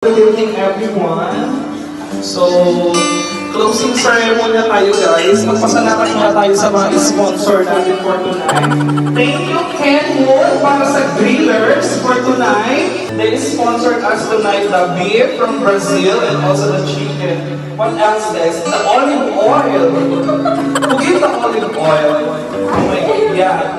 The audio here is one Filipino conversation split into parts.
Good evening, everyone. So, closing ceremony na tayo, guys. Magpasalamat muna tayo sa mga sponsor natin for tonight. Thank you, Kenwood, para sa grillers for tonight. They sponsored us tonight the beef from Brazil and also the chicken. What else, guys? The olive oil. Who gave the olive oil? Oh my God, yeah.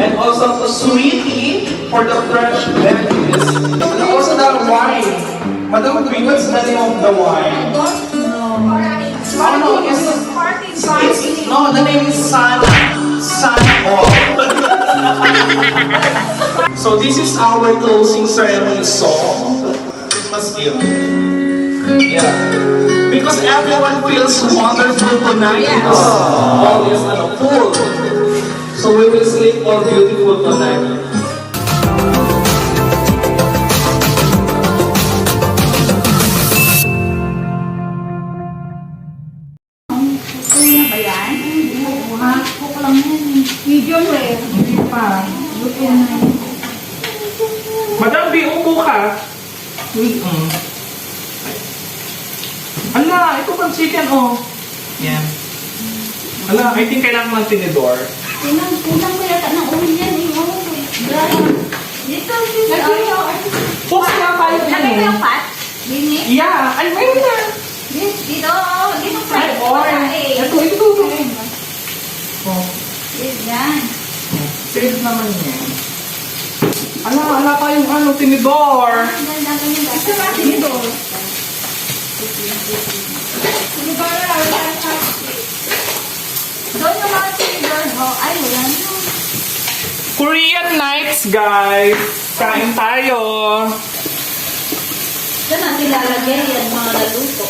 And also to Sweetie for the fresh veggies. And also the wine. Madam Queen, what's the name of the wine? No, the name is Sana. Sana. So this is our closing ceremony song. Christmas Eve. Yeah. Because everyone feels wonderful tonight. Because all is full. So we will sleep all beautiful tonight. Medium rare. Hindi pa. Luto na yun. Madam B, upo ka. Ala, ito pang chicken, oh. Yan. Ala, I think kailangan ng tinidor. Kulang ko yata ng oil yan. Dito, Focus nga tayo din Lagay ko eh. yung fat? Dini? Yeah, ay meron na. Dito, fry. Ito. Oh. Yan. Save naman yan. Ala tayong tinidor. Ito ba tinidor? Doon yung mga tinidor. Ay, wala na. Korean nights, guys. Kain tayo. Ito na nilalagay yan mga naluto.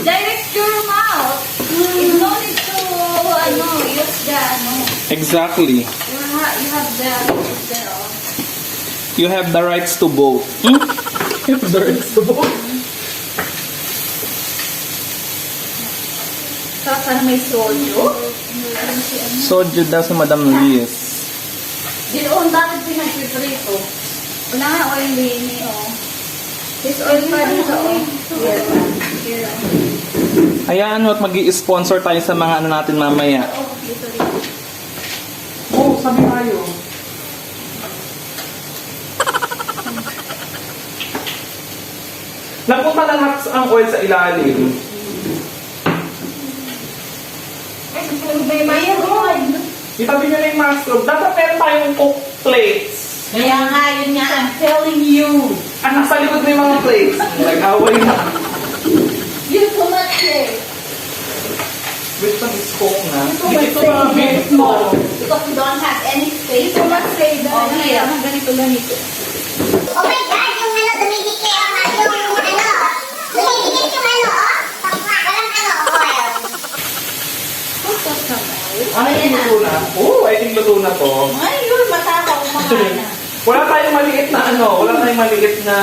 Direct your mouth. You don't need to, use the, Exactly. You have the, You have the rights to vote. You have the rights to vote. Saan may soju? Soju daw sa Madam Liz. Dinoon dapat pinagpiprito. Wala nga oil ini, This oil pa dito, Here. Ayan, at mag-i-sponsor tayo sa mga natin mamaya. Dito rin. Oh, sabi tayo. Napunta na lahat ang oil sa ilalim. May mayroon. Itabi nyo na yung mushroom. Dapat meron tayong cooked plates. Kaya nga, yun nga, I'm telling you. Nasa likod na yung mga plates. Nag-away na. You too much eh. Which one is cooked na? Ito mga beef small. Because you don't have any space. Too much say that. Ganito. Oh my God, yung dumidikit yung dumidikit yung walang oil. I think luto na. Oh, I think luto na to. Ay, yun, matakaw, kumakain na. Wala tayong maliit na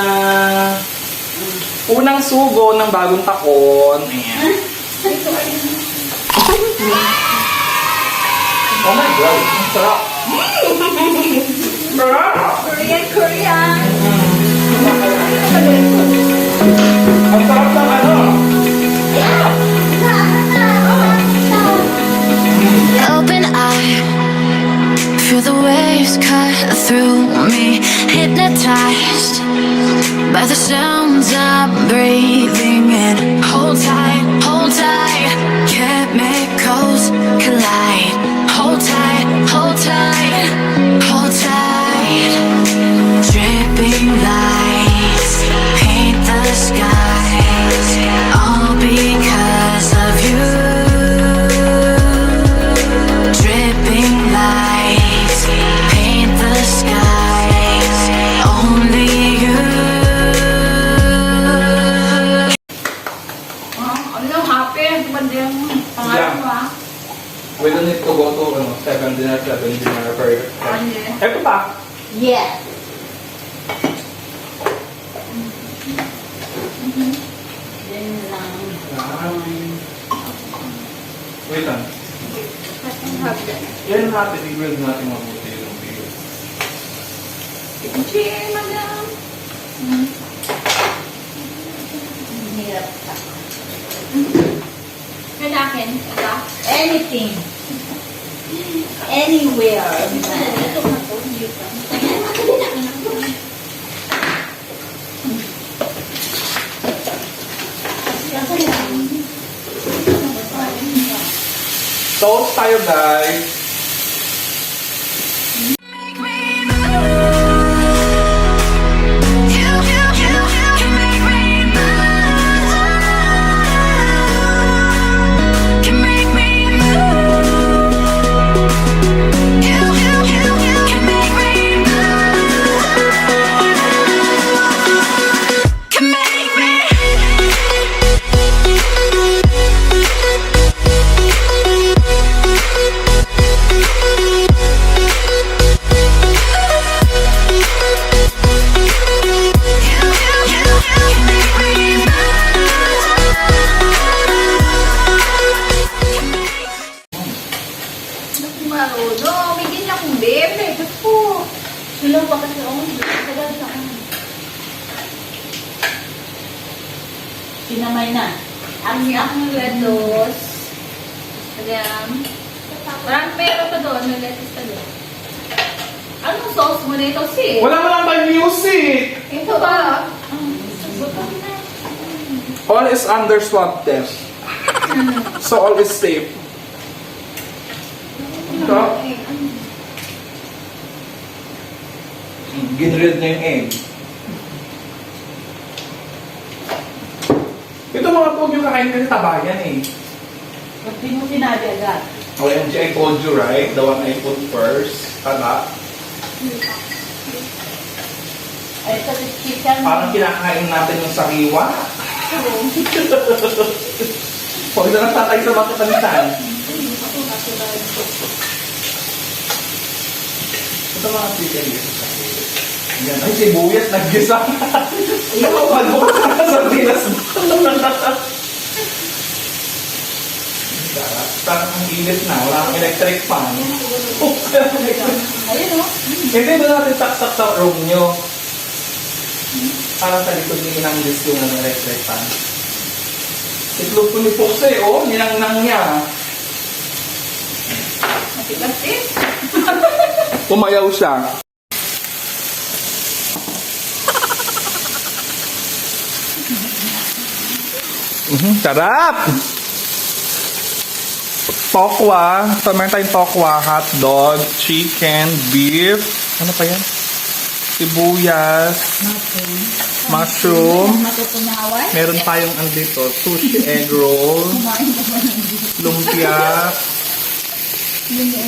unang sugo ng bagong takon. Ayan. Oh my God, ang sarap. Korean. Ang sarap ng Open eye, feel the waves cut through me, hypnotized by the sounds I'm breathing in. Hold tight, chemicals collide. Hold tight, hold tight, hold tight. Dripping lights paint the skies, all because of you. Dripping lights paint the skies, only you. Ano, happy? Bandang pangalan mo, We don't need to go to 7 dinner per. Eto pa. Yeah. Yan lang. Wait lang. Yan natin, i-grill natin mabuti yung beef. Cheers, madam. akin. Diba? Anything. Anywhere. Ito na to. Toast tayo, guys. Make me move. You can make me move. Can make me move. You can make me move. Can make me. Marunong. May ganyan akong bebe. Diyos po. Sulaw pa kasi ako. Tagal sa akin. Sinamay na. Ang lettuce. Ayan. Parang pero pa doon. May lettuce pa doon. Anong sauce mo na ito, sis? Wala mo lang ba music? Ito ba? All is under swab test. So all is safe. Ito. Ginrid na yung egg. Ito mga pog yung kakain kasi tabayan eh. Ba't di mo sinabi agad? OMG, I told you right? The one I put first. Taba. Ay, ito is chicken. Parang kinakain natin yung sariwa. Huwag na lang tatay sa bakit palitan. Ito mga chicken dito sa yan. Ay, sibuyas, nag-gisa. Nakapal mo ka sa sardinas. Parang ang init na. Wala kang electric fan. Ayun o. Hindi ba natin saksak sa room nyo? Para sa likod ni Inang Liz yung electric fan. Itlog ko ni Fox eh, oh. Ninang-nang niya. Matigas eh. Pumayaw siya. Sarap! Tokwa. So, meron tayong tokwa, hotdog, chicken, beef. Ano pa yan? Sibuyas, mushroom. Matutunawan. Meron tayong andito, sushi egg roll, lumpia.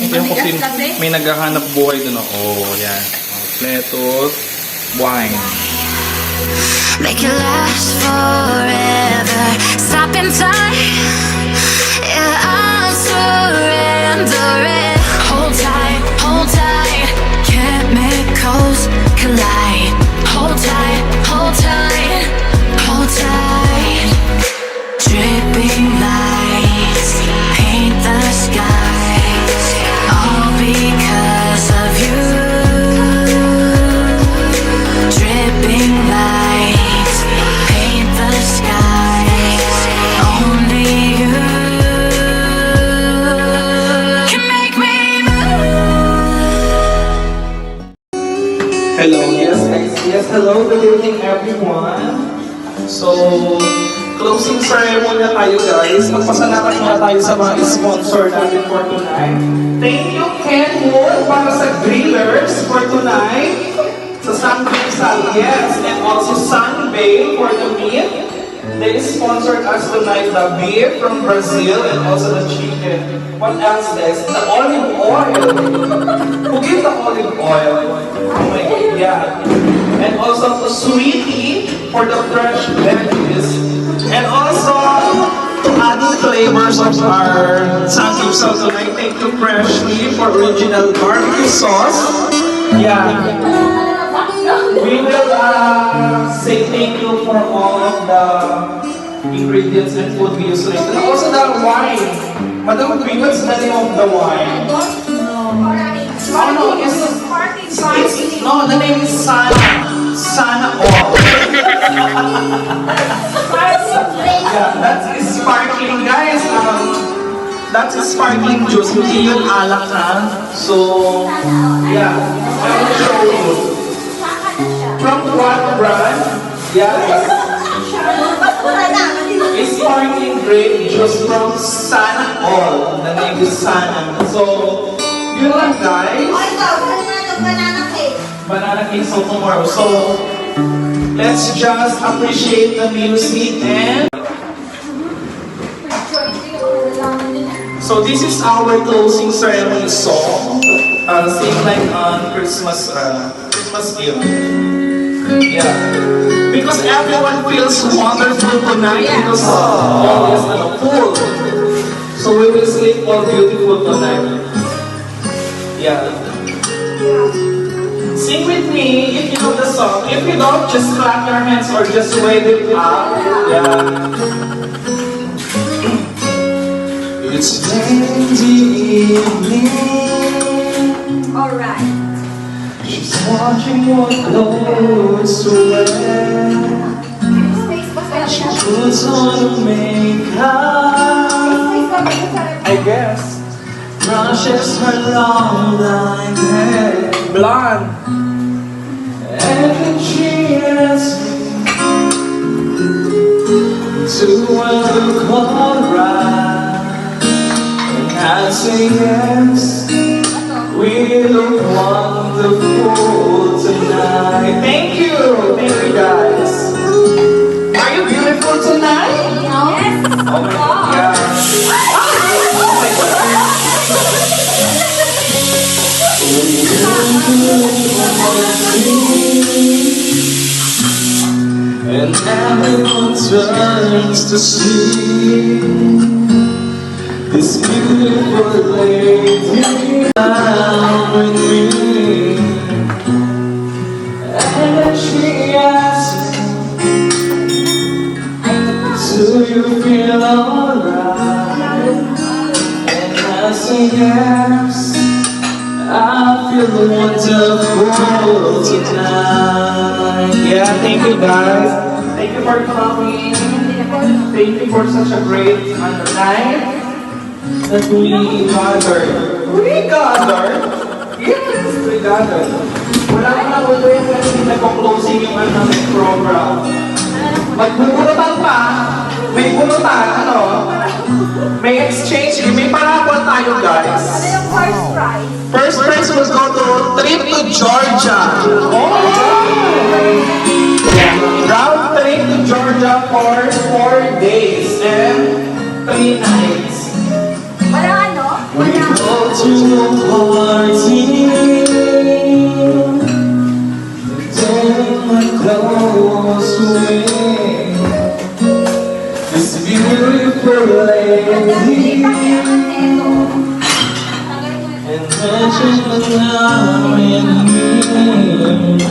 Ito yung kusin, may naghahanap buhay dun. Oh, yan. Oh, lettuce, wine. Make it last forever. Stop in time. Yeah, I'm surrendering. Hold tight, hold tight. Chemicals collide. Hold tight, hold tight, hold tight. Dripping lights paint the skies. All because of you. Dripping lights paint the skies. Only you can make me move. Hello, yes, hello, good evening everyone. So, closing ceremony na tayo guys. Magpasalamat muna tayo sa mga sponsor natin for tonight. Thank you Kenwood para sa grillers for tonight. Sa Sunbay Yes, and also Sunbay for the meat. They sponsored us tonight the beef from Brazil and also the chicken. What else guys? The olive oil. Who gave the olive oil? Oh my god, yeah. And also to Sweetie for the fresh veggies. And also to adding flavors of our Sanky sauce tonight. Thank you Freshly for original barbecue sauce. Yeah. We will say thank you for all of the ingredients and food we use today. And also the wine. Madam Brayn, what's the name of the wine? Oh no, no, the name is Sana. Sana All. Yeah, that is sparkling guys. that's a sparkling juice, hindi yung alak ha. So, yeah, I will show you. From what brand? Yeah, it's sparkling grape juice from Sana All. The name is Sana. So, you know guys, banana cake. banana cake so tomorrow. So, let's just appreciate the music and so this is our closing ceremony song. Sing like on Christmas Eve. Yeah. Because everyone feels wonderful tonight because all is full. So we will sleep all beautiful tonight. Yeah. Sing with me if you know the song. If you don't, just clap your hands or just wave it up. Yeah. It's in the evening. Alright. She's watching what clothes to wear. She puts on her makeup, I guess. Brushes her long blonde hair, blonde. And then she asks me to look alright. I say yes, we look wonderful tonight. Thank you guys. Are you beautiful tonight? Yes. Oh my God, yeah. Oh my God. And everyone turns to see this beautiful lady down with me. And then she asks me, do you feel alright? And I say yes, I feel wonderful tonight. Yeah, thank you guys. Thank you for coming. Thank you for such a great night that we gathered. We gathered? Yes, we gathered. Wala ka na ulo yung kasi nagpo-closing yung namin program. Magbubulutan pa. May bulutan, ano? May exchange, may parapol tayo guys. Ano yung first prize? First prize will go to trip to Georgia. Oh! Round trip to Georgia for 4 days and 3 nights. Wala ano? We go to a party, take my clothes away. This beautiful lady, and touching the now and me.